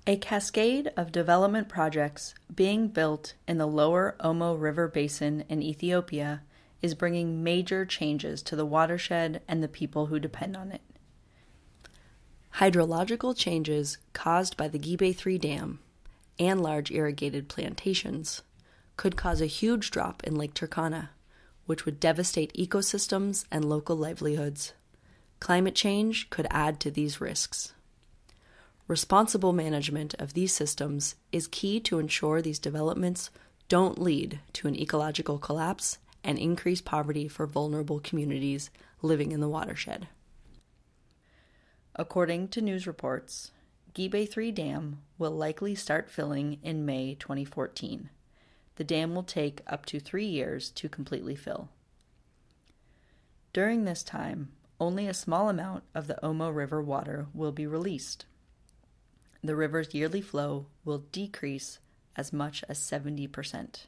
A cascade of development projects being built in the Lower Omo River basin in Ethiopia is bringing major changes to the watershed and the people who depend on it. Hydrological changes caused by the Gibe III Dam and large irrigated plantations could cause a huge drop in Lake Turkana, which would devastate ecosystems and local livelihoods. Climate change could add to these risks. Responsible management of these systems is key to ensure these developments don't lead to an ecological collapse and increase poverty for vulnerable communities living in the watershed. According to news reports, Gibe III Dam will likely start filling in May 2014. The dam will take up to 3 years to completely fill. During this time, only a small amount of the Omo River water will be released. The river's yearly flow will decrease as much as 70%.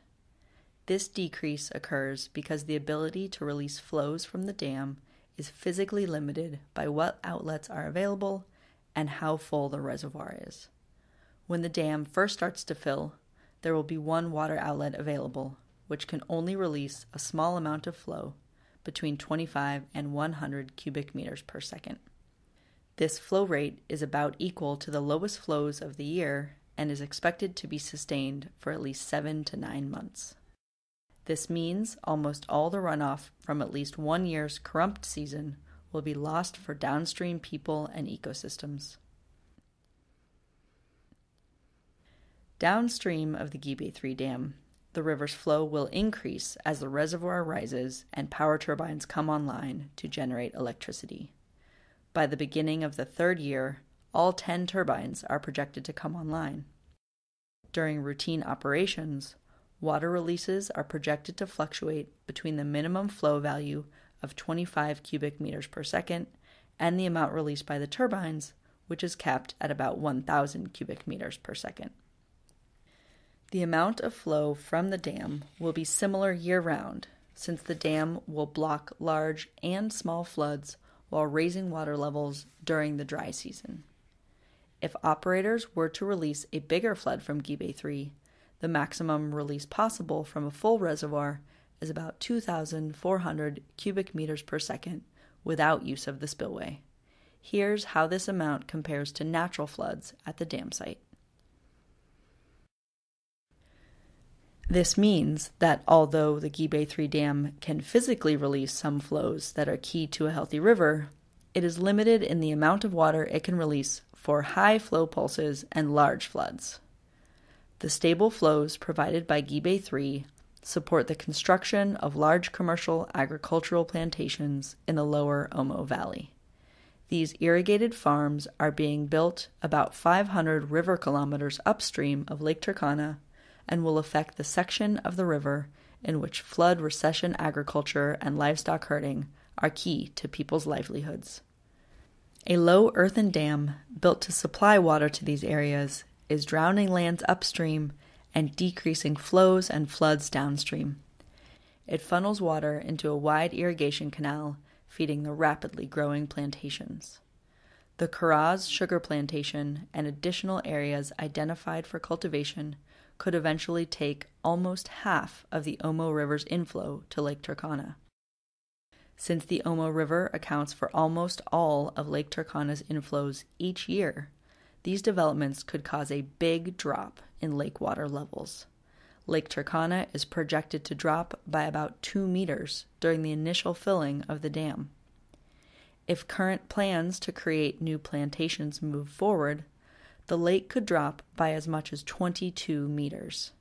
This decrease occurs because the ability to release flows from the dam is physically limited by what outlets are available and how full the reservoir is. When the dam first starts to fill, there will be one water outlet available, which can only release a small amount of flow, between 25 and 100 cubic meters per second. This flow rate is about equal to the lowest flows of the year and is expected to be sustained for at least 7 to 9 months. This means almost all the runoff from at least 1 year's corrupt season will be lost for downstream people and ecosystems. Downstream of the Gibe III Dam, the river's flow will increase as the reservoir rises and power turbines come online to generate electricity. By the beginning of the 3rd year, all 10 turbines are projected to come online. During routine operations, water releases are projected to fluctuate between the minimum flow value of 25 cubic meters per second and the amount released by the turbines, which is capped at about 1,000 cubic meters per second. The amount of flow from the dam will be similar year-round, since the dam will block large and small floods while raising water levels during the dry season. If operators were to release a bigger flood from Gibe III, the maximum release possible from a full reservoir is about 2,400 cubic meters per second without use of the spillway. Here's how this amount compares to natural floods at the dam site. This means that although the Gibe III Dam can physically release some flows that are key to a healthy river, it is limited in the amount of water it can release for high flow pulses and large floods. The stable flows provided by Gibe III support the construction of large commercial agricultural plantations in the Lower Omo Valley. These irrigated farms are being built about 500 river kilometers upstream of Lake Turkana and will affect the section of the river in which flood recession agriculture and livestock herding are key to people's livelihoods. A low earthen dam built to supply water to these areas is drowning lands upstream and decreasing flows and floods downstream. It funnels water into a wide irrigation canal feeding the rapidly growing plantations. The Karaz sugar plantation and additional areas identified for cultivation could eventually take almost half of the Omo River's inflow to Lake Turkana. Since the Omo River accounts for almost all of Lake Turkana's inflows each year, these developments could cause a big drop in lake water levels. Lake Turkana is projected to drop by about 2 meters during the initial filling of the dam. If current plans to create new plantations move forward, the lake could drop by as much as 22 meters.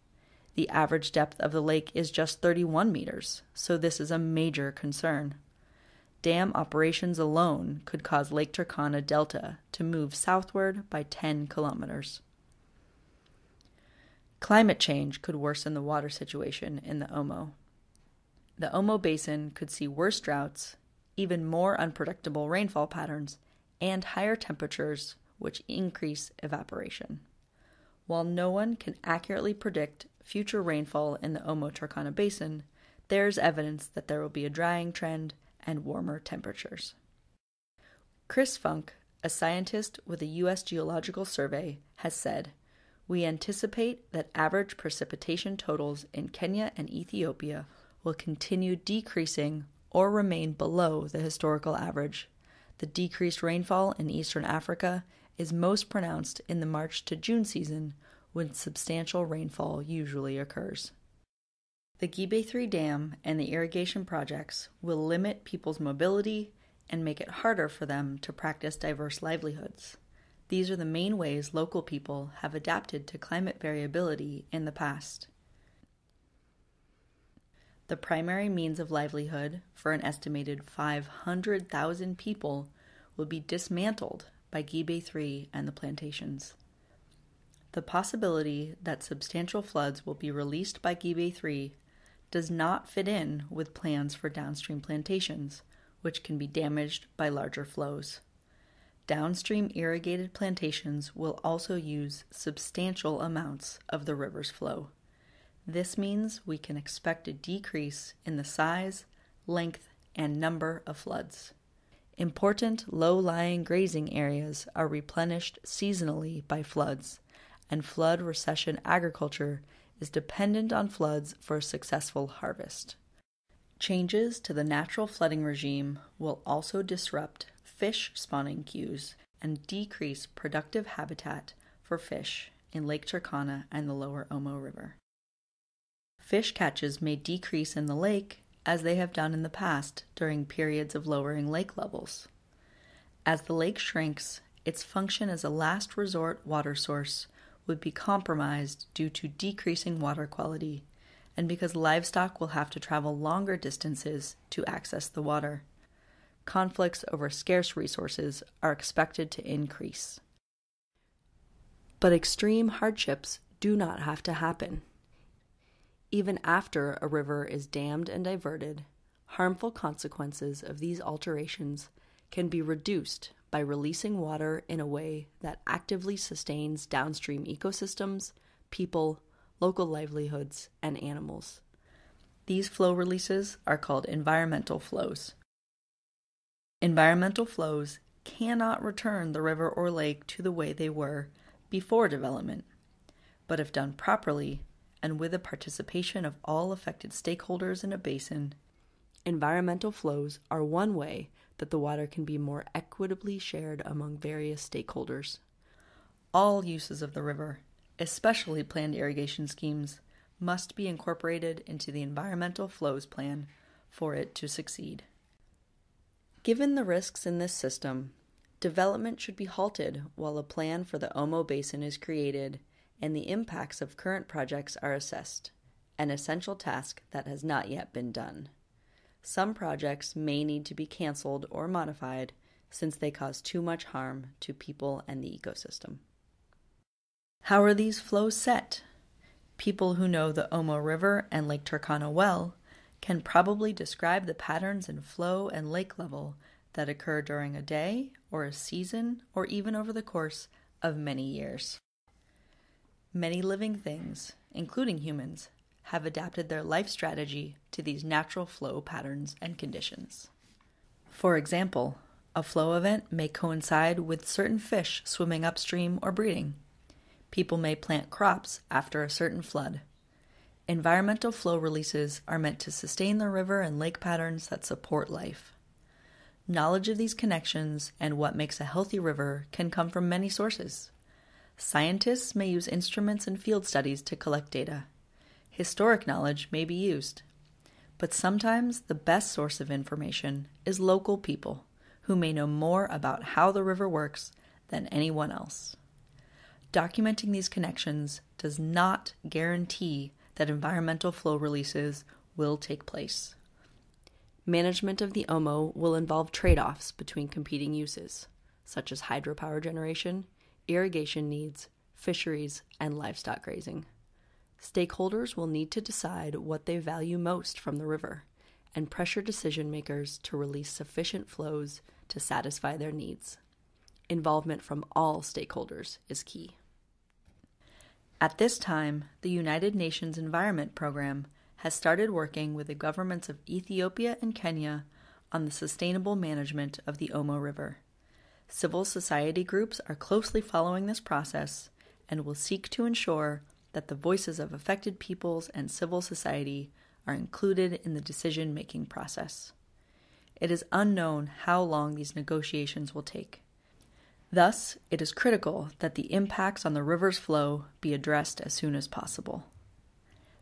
The average depth of the lake is just 31 meters, so this is a major concern. Dam operations alone could cause Lake Turkana Delta to move southward by 10 kilometers. Climate change could worsen the water situation in the Omo. The Omo Basin could see worse droughts, even more unpredictable rainfall patterns, and higher temperatures, which increase evaporation. While no one can accurately predict future rainfall in the Omo Turkana Basin, there's evidence that there will be a drying trend and warmer temperatures. Chris Funk, A scientist with the U.S. Geological Survey has said, "We anticipate that average precipitation totals in Kenya and Ethiopia will continue decreasing or remain below the historical average. The decreased rainfall in eastern Africa is most pronounced in the March to June season, when substantial rainfall usually occurs." The Gibe III Dam and the irrigation projects will limit people's mobility and make it harder for them to practice diverse livelihoods. These are the main ways local people have adapted to climate variability in the past. The primary means of livelihood for an estimated 500,000 people will be dismantled by Gibe III and the plantations. The possibility that substantial floods will be released by Gibe III does not fit in with plans for downstream plantations, which can be damaged by larger flows. Downstream irrigated plantations will also use substantial amounts of the river's flow. This means we can expect a decrease in the size, length, and number of floods. Important low-lying grazing areas are replenished seasonally by floods, and flood recession agriculture is dependent on floods for a successful harvest. Changes to the natural flooding regime will also disrupt fish spawning queues and decrease productive habitat for fish in Lake Turkana and the Lower Omo River. Fish catches may decrease in the lake as they have done in the past during periods of lowering lake levels. As the lake shrinks, its function as a last resort water source would be compromised due to decreasing water quality, and because livestock will have to travel longer distances to access the water. Conflicts over scarce resources are expected to increase. But extreme hardships do not have to happen. Even after a river is dammed and diverted, harmful consequences of these alterations can be reduced by releasing water in a way that actively sustains downstream ecosystems, people, local livelihoods, and animals. These flow releases are called environmental flows. Environmental flows cannot return the river or lake to the way they were before development, but if done properly and with the participation of all affected stakeholders in a basin, environmental flows are one way that the water can be more equitably shared among various stakeholders. All uses of the river, especially planned irrigation schemes, must be incorporated into the environmental flows plan for it to succeed. Given the risks in this system, development should be halted while a plan for the Omo Basin is created and the impacts of current projects are assessed, an essential task that has not yet been done. Some projects may need to be canceled or modified since they cause too much harm to people and the ecosystem. How are these flows set? People who know the Omo River and Lake Turkana well can probably describe the patterns in flow and lake level that occur during a day or a season or even over the course of many years. Many living things, including humans, have adapted their life strategy to these natural flow patterns and conditions. For example, a flow event may coincide with certain fish swimming upstream or breeding. People may plant crops after a certain flood. Environmental flow releases are meant to sustain the river and lake patterns that support life. Knowledge of these connections and what makes a healthy river can come from many sources. Scientists may use instruments and field studies to collect data. Historic knowledge may be used. But sometimes the best source of information is local people who may know more about how the river works than anyone else. Documenting these connections does not guarantee that environmental flow releases will take place. Management of the Omo will involve trade-offs between competing uses, such as hydropower generation, irrigation needs, fisheries, and livestock grazing. Stakeholders will need to decide what they value most from the river and pressure decision makers to release sufficient flows to satisfy their needs. Involvement from all stakeholders is key. At this time, the United Nations Environment Program has started working with the governments of Ethiopia and Kenya on the sustainable management of the Omo River. Civil society groups are closely following this process and will seek to ensure that the voices of affected peoples and civil society are included in the decision-making process. It is unknown how long these negotiations will take. Thus, it is critical that the impacts on the river's flow be addressed as soon as possible.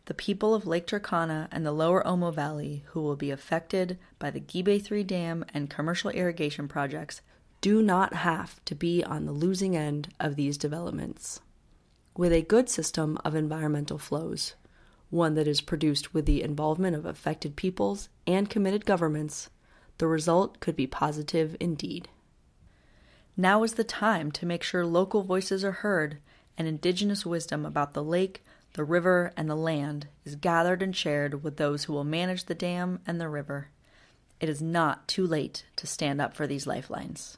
The people of Lake Turkana and the Lower Omo Valley who will be affected by the Gibe III Dam and commercial irrigation projects do not have to be on the losing end of these developments. With a good system of environmental flows, one that is produced with the involvement of affected peoples and committed governments, the result could be positive indeed. Now is the time to make sure local voices are heard and indigenous wisdom about the lake, the river, and the land is gathered and shared with those who will manage the dam and the river. It is not too late to stand up for these lifelines.